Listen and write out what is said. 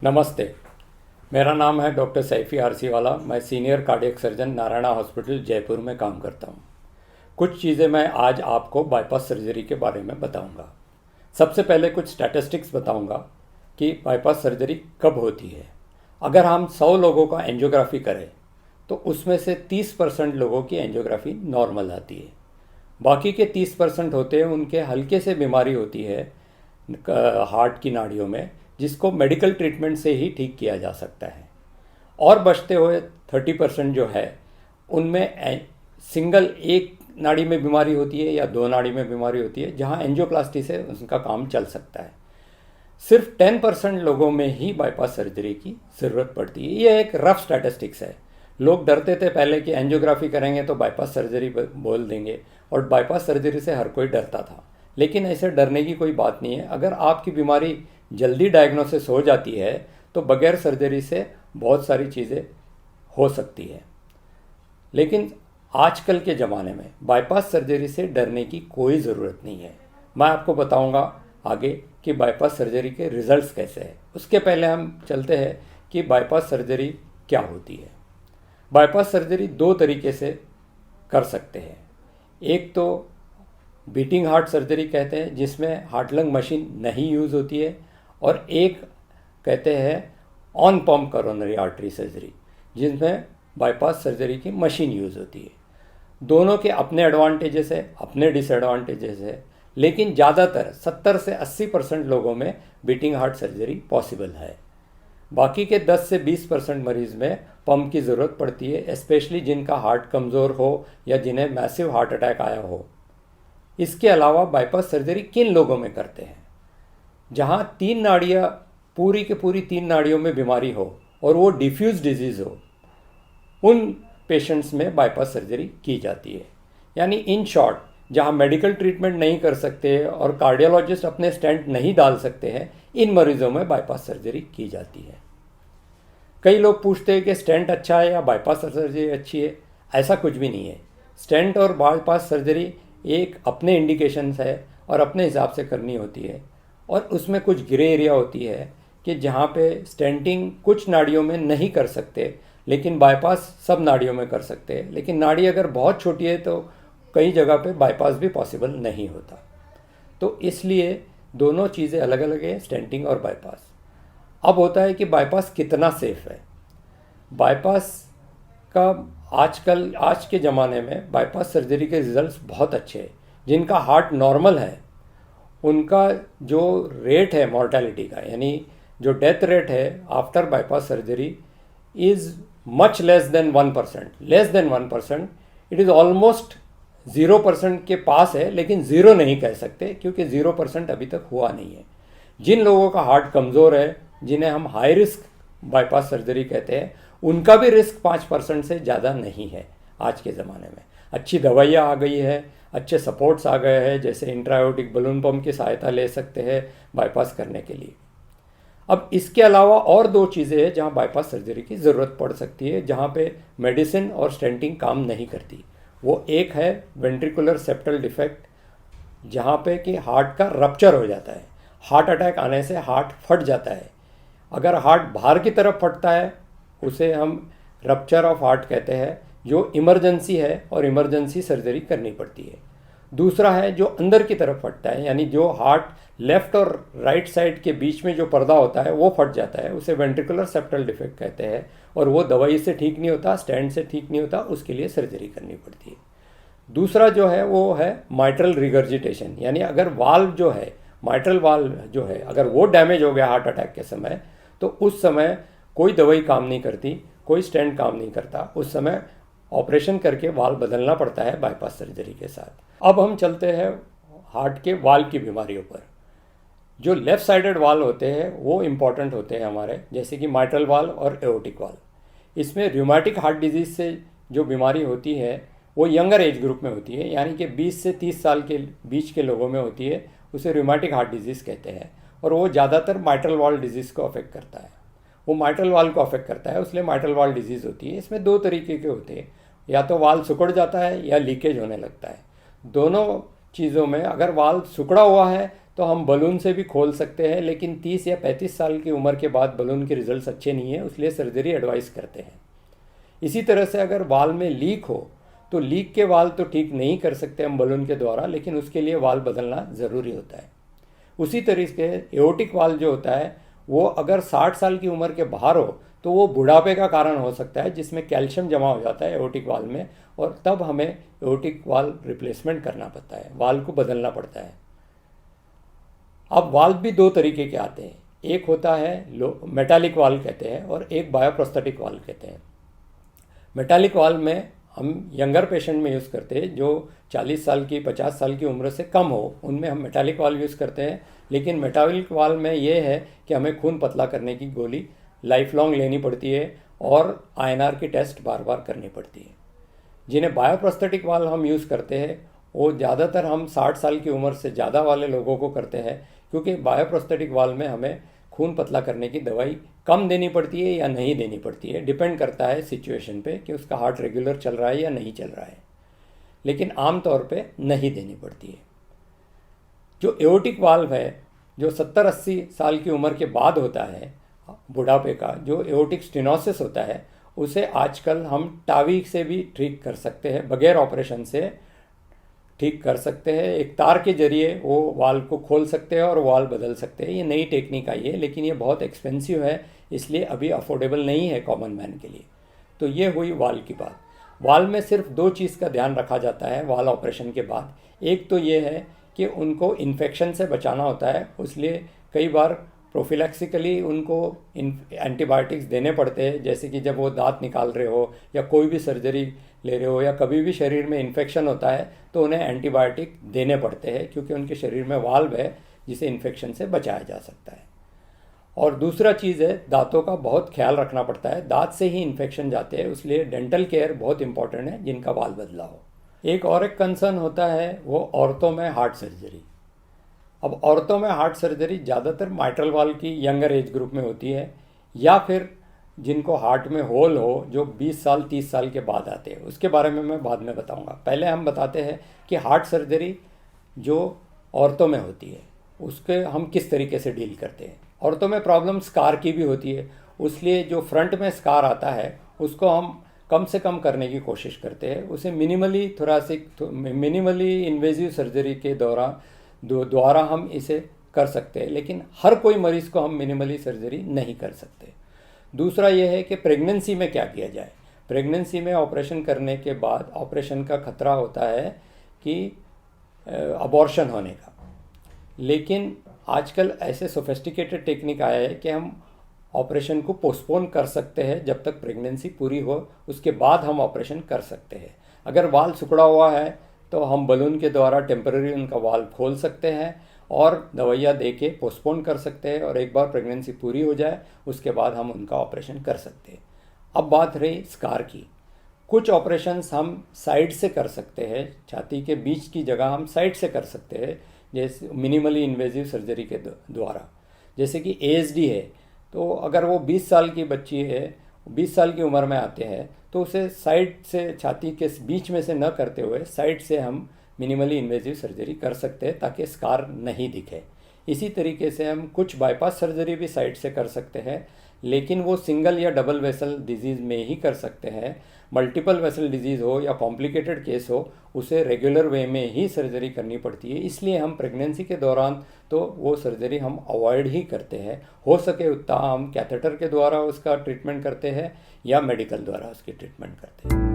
नमस्ते। मेरा नाम है डॉक्टर सैफ़ी आरसीवाला। मैं senior cardiac surgeon Narayana hospital Jaipur में काम करता हूँ। कुछ चीज़ें मैं आज आपको बाईपास सर्जरी के बारे में बताऊँगा। सबसे पहले कुछ स्टैटिस्टिक्स बताऊँगा कि बाईपास सर्जरी कब होती है। अगर हम 100 लोगों का एंजियोग्राफी करें तो उसमें से 30% लोगों की एंजियोग्राफी नॉर्मल आती है। बाकी के 30% होते हैं उनके हल्के से बीमारी होती है हार्ट की नाड़ियों में, जिसको मेडिकल ट्रीटमेंट से ही ठीक किया जा सकता है। और बचते हुए 30% जो है उनमें सिंगल एक नाड़ी में बीमारी होती है या 2 नाड़ी में बीमारी होती है, जहां एंजियोप्लास्टी से उनका काम चल सकता है। सिर्फ 10% लोगों में ही बाईपास सर्जरी की ज़रूरत पड़ती है। ये एक रफ स्टैटिस्टिक्स है। लोग डरते थे पहले कि एंजियोग्राफी करेंगे तो बाईपास सर्जरी बोल देंगे, और बाईपास सर्जरी से हर कोई डरता था। लेकिन ऐसे डरने की कोई बात नहीं है। अगर आपकी बीमारी जल्दी डायग्नोसिस हो जाती है तो बगैर सर्जरी से बहुत सारी चीज़ें हो सकती है। लेकिन आजकल के ज़माने में बाईपास सर्जरी से डरने की कोई ज़रूरत नहीं है। मैं आपको बताऊंगा आगे कि बाईपास सर्जरी के रिजल्ट्स कैसे हैं। उसके पहले हम चलते हैं कि बाईपास सर्जरी क्या होती है। बाईपास सर्जरी 2 तरीके से कर सकते हैं। एक तो बीटिंग हार्ट सर्जरी कहते हैं, जिसमें हार्ट लंग मशीन नहीं यूज़ होती है, और एक कहते हैं on pump coronary artery surgery, जिसमें बाईपास सर्जरी की मशीन यूज़ होती है। दोनों के अपने एडवांटेजेस है, अपने डिसएडवांटेजेस है, लेकिन ज़्यादातर 70 से 80% लोगों में बीटिंग हार्ट सर्जरी पॉसिबल है। बाकी के 10 से 20% मरीज़ में पंप की ज़रूरत पड़ती है, स्पेशली जिनका हार्ट कमज़ोर हो या जिन्हें मैसिव हार्ट अटैक आया हो। इसके अलावा बाईपास सर्जरी किन लोगों में करते हैं? जहाँ 3 नाड़ियाँ पूरी के पूरी 3 नाड़ियों में बीमारी हो और वो डिफ्यूज डिजीज़ हो, उन पेशेंट्स में बाईपास सर्जरी की जाती है। यानी इन शॉर्ट, जहाँ मेडिकल ट्रीटमेंट नहीं कर सकते और कार्डियोलॉजिस्ट अपने स्टेंट नहीं डाल सकते हैं, इन मरीजों में बाईपास सर्जरी की जाती है। कई लोग पूछते हैं कि स्टेंट अच्छा है या बाईपास सर्जरी अच्छी है। ऐसा कुछ भी नहीं है। स्टेंट और बाईपास सर्जरी एक अपने इंडिकेशंस है और अपने हिसाब से करनी होती है, और उसमें कुछ ग्रे एरिया होती है कि जहाँ पे स्टेंटिंग कुछ नाड़ियों में नहीं कर सकते, लेकिन बाईपास सब नाड़ियों में कर सकते हैं। लेकिन नाड़ी अगर बहुत छोटी है तो कई जगह पे बाईपास भी पॉसिबल नहीं होता। तो इसलिए दोनों चीज़ें अलग अलग है, स्टेंटिंग और बाईपास। अब होता है कि बाईपास कितना सेफ है। बाईपास का आज के ज़माने में बाईपास सर्जरी के रिजल्ट्स बहुत अच्छे हैं। जिनका हार्ट नॉर्मल है उनका जो रेट है मॉर्टेलिटी का, यानी जो डेथ रेट है after bypass surgery, is much less than 1%। It is almost 0% के पास है, लेकिन ज़ीरो नहीं कह सकते क्योंकि 0% अभी तक हुआ नहीं है। जिन लोगों का हार्ट कमज़ोर है, जिन्हें हम हाई रिस्क बाईपास सर्जरी कहते हैं, उनका भी रिस्क 5% से ज़्यादा नहीं है। आज के ज़माने में अच्छी दवाइयाँ आ गई है, अच्छे सपोर्ट्स आ गए हैं, जैसे इंट्रायोटिक बलून पंप की सहायता ले सकते हैं बाईपास करने के लिए। अब इसके अलावा और 2 चीज़ें हैं जहाँ बाईपास सर्जरी की ज़रूरत पड़ सकती है, जहाँ पे मेडिसिन और स्टेंटिंग काम नहीं करती। वो एक है वेंट्रिकुलर सेप्टल डिफेक्ट, जहाँ पे कि हार्ट का रप्चर हो जाता है। हार्ट अटैक आने से हार्ट फट जाता है। अगर हार्ट बाहर की तरफ फटता है उसे हम रप्चर ऑफ हार्ट कहते हैं, जो इमरजेंसी है और इमरजेंसी सर्जरी करनी पड़ती है। दूसरा है जो अंदर की तरफ फटता है, यानी जो हार्ट लेफ्ट और राइट साइड के बीच में जो पर्दा होता है वो फट जाता है, उसे वेंट्रिकुलर सेप्टल डिफेक्ट कहते हैं, और वो दवाई से ठीक नहीं होता, स्टेंट से ठीक नहीं होता, उसके लिए सर्जरी करनी पड़ती है। दूसरा जो है वो है माइट्रल रिगर्जिटेशन, यानी अगर वाल्व जो है, माइट्रल वाल्व जो है, अगर वो डैमेज हो गया हार्ट अटैक के समय, तो उस समय कोई दवाई काम नहीं करती, कोई स्टेंट काम नहीं करता। उस समय ऑपरेशन करके वाल्व बदलना पड़ता है बाईपास सर्जरी के साथ। अब हम चलते हैं हार्ट के वाल्व की बीमारियों पर। जो लेफ़्ट साइडेड वाल्व होते हैं वो इम्पॉर्टेंट होते हैं हमारे, जैसे कि माइट्रल वाल्व और एओर्टिक वाल्व। इसमें रूमेटिक हार्ट डिजीज़ से जो बीमारी होती है वो यंगर एज ग्रुप में होती है, यानी कि 20 से 30 साल के बीच के लोगों में होती है। उसे रूमेटिक हार्ट डिजीज़ कहते हैं, और वो ज़्यादातर माइट्रल वाल्व डिजीज़ को अफेक्ट करता है। वो माइट्रल वाल्व को अफेक्ट करता है, इसलिए माइट्रल वाल्व डिजीज़ होती है। इसमें 2 तरीके के होते हैं, या तो वाल्व सिकुड़ जाता है या लीकेज होने लगता है। दोनों चीज़ों में अगर वाल्व सिकुड़ा हुआ है तो हम बलून से भी खोल सकते हैं, लेकिन 30 या 35 साल की उम्र के बाद बलून के रिजल्ट्स अच्छे नहीं हैं, इसलिए सर्जरी एडवाइस करते हैं। इसी तरह से अगर वाल में लीक हो तो लीक के वाल तो ठीक नहीं कर सकते हम बलून के द्वारा, लेकिन उसके लिए वाल बदलना ज़रूरी होता है। उसी तरीके एओर्टिक वाल जो होता है वो अगर 60 साल की उम्र के बाहर हो तो वो बुढ़ापे का कारण हो सकता है, जिसमें कैल्शियम जमा हो जाता है एओर्टिक वाल में, और तब हमें एओर्टिक वाल रिप्लेसमेंट करना पड़ता है, वाल को बदलना पड़ता है। अब वाल्व भी दो तरीके के आते हैं, एक होता है मेटालिक वाल्व कहते हैं और एक बायोप्रोस्थेटिक वाल्व कहते हैं। मेटालिक वाल्व में हम यंगर पेशेंट में यूज़ करते हैं, जो 40 साल की 50 साल की उम्र से कम हो, उनमें हम मेटालिक वाल्व यूज़ करते हैं। लेकिन मेटालिक वाल्व में ये है कि हमें खून पतला करने की गोली लाइफ लॉन्ग लेनी पड़ती है और आईएनआर की टेस्ट बार बार करनी पड़ती है। जिन्हें बायोप्रोस्थेटिक वाल्व हम यूज़ करते हैं वो ज़्यादातर हम 60 साल की उम्र से ज़्यादा वाले लोगों को करते हैं, क्योंकि बायोप्रोस्थेटिक वाल्व में हमें खून पतला करने की दवाई कम देनी पड़ती है या नहीं देनी पड़ती है, डिपेंड करता है सिचुएशन पे कि उसका हार्ट रेगुलर चल रहा है या नहीं चल रहा है, लेकिन आम तौर पे नहीं देनी पड़ती है। जो एओर्टिक वाल्व है, जो 70-80 साल की उम्र के बाद होता है बुढ़ापे का, जो एओर्टिक स्टेनोसिस होता है, उसे आजकल हम टावी से भी ठीक कर सकते हैं, बगैर ऑपरेशन से ठीक कर सकते हैं। एक तार के जरिए वो वाल्व को खोल सकते हैं और वाल्व बदल सकते हैं। ये नई टेक्निक आई है, लेकिन ये बहुत एक्सपेंसिव है, इसलिए अभी अफोर्डेबल नहीं है कॉमन मैन के लिए। तो ये हुई वाल्व की बात। वाल्व में सिर्फ दो चीज़ का ध्यान रखा जाता है वाल्व ऑपरेशन के बाद। एक तो ये है कि उनको इन्फेक्शन से बचाना होता है, इसलिए कई बार प्रोफिलैक्सिकली उनको एंटीबायोटिक्स देने पड़ते हैं, जैसे कि जब वो दांत निकाल रहे हो या कोई भी सर्जरी ले रहे हो या कभी भी शरीर में इन्फेक्शन होता है तो उन्हें एंटीबायोटिक देने पड़ते हैं, क्योंकि उनके शरीर में वाल्व है जिसे इन्फेक्शन से बचाया जा सकता है। और दूसरा चीज़ है, दांतों का बहुत ख्याल रखना पड़ता है, दांत से ही इन्फेक्शन जाते हैं, इसलिए डेंटल केयर बहुत इंपॉर्टेंट है जिनका वाल बदला हो। एक कंसर्न होता है वो औरतों में हार्ट सर्जरी। अब औरतों में हार्ट सर्जरी ज़्यादातर माइट्रल वाल्व की यंगर एज ग्रुप में होती है, या फिर जिनको हार्ट में होल हो जो 20 साल 30 साल के बाद आते हैं, उसके बारे में मैं बाद में बताऊंगा। पहले हम बताते हैं कि हार्ट सर्जरी जो औरतों में होती है उसके हम किस तरीके से डील करते हैं। औरतों में प्रॉब्लम स्कार की भी होती है, इसलिए जो फ्रंट में स्कार आता है उसको हम कम से कम करने की कोशिश करते हैं, उसे मिनिमली इन्वेजिव सर्जरी के द्वारा हम इसे कर सकते हैं, लेकिन हर कोई मरीज़ को हम मिनिमली सर्जरी नहीं कर सकते। दूसरा यह है कि प्रेगनेंसी में क्या किया जाए। प्रेगनेंसी में ऑपरेशन करने के बाद ऑपरेशन का खतरा होता है कि अबॉर्शन होने का, लेकिन आजकल ऐसे सोफिस्टिकेटेड टेक्निक आया है कि हम ऑपरेशन को पोस्टपोन कर सकते हैं जब तक प्रेगनेंसी पूरी हो, उसके बाद हम ऑपरेशन कर सकते हैं। अगर वाल सिकुड़ा हुआ है तो हम बलून के द्वारा टेम्पररी उनका वाल खोल सकते हैं और दवाइयाँ दे के पोस्टपोन कर सकते हैं, और एक बार प्रेगनेंसी पूरी हो जाए उसके बाद हम उनका ऑपरेशन कर सकते हैं। अब बात रही स्कार की। कुछ ऑपरेशंस हम साइड से कर सकते हैं, छाती के बीच की जगह हम साइड से कर सकते हैं, जैसे मिनिमली इन्वेजिव सर्जरी के द्वारा। जैसे कि एएसडी है, तो अगर वो 20 साल की बच्ची है, 20 साल की उम्र में आते हैं, तो उसे साइड से छाती के बीच में से न करते हुए साइड से हम मिनिमली इन्वेजिव सर्जरी कर सकते हैं ताकि स्कार नहीं दिखे। इसी तरीके से हम कुछ बाईपास सर्जरी भी साइड से कर सकते हैं, लेकिन वो सिंगल या डबल वेसल डिजीज़ में ही कर सकते हैं। मल्टीपल वेसल डिजीज़ हो या कॉम्प्लिकेटेड केस हो, उसे रेगुलर वे में ही सर्जरी करनी पड़ती है, इसलिए हम प्रेगनेंसी के दौरान तो वो सर्जरी हम अवॉइड ही करते हैं। हो सके उतना हम कैथेटर के द्वारा उसका ट्रीटमेंट करते हैं या मेडिकल द्वारा उसकी ट्रीटमेंट करते हैं।